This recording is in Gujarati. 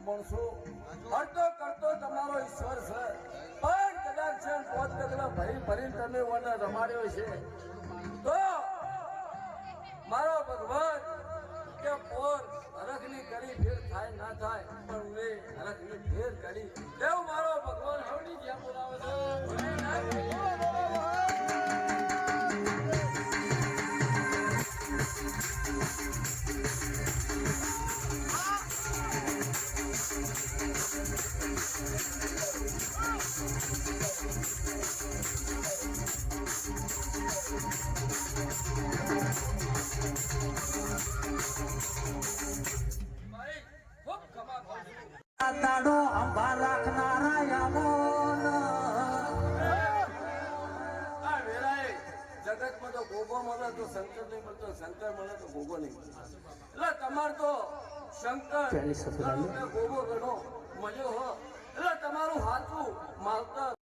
માણસો કરતો કરતો તમારો ઈશ્વર છે પણ કદાચ છે પોત પગલા ભરી તમે ઓને રમાડ્યો છે તો મારો ભગવાન કે પોર હરખની કરી ફેર થાય ના થાય પણ મેં હરખની ફેર કરી એવું મારો ભગવાન હવડી જ્યાં બોલાવે છે દાડો અંબા રાખનારા યામોન જગતમાં તો ગોગો મળે તો શંકર નહીં મળતો શંકર મળે તો ગોગો નહીં મળતો એટલે તમારે તો શંકર ગોગો ગણો મળ્યો હો એટલે તમારું હાથું માવતર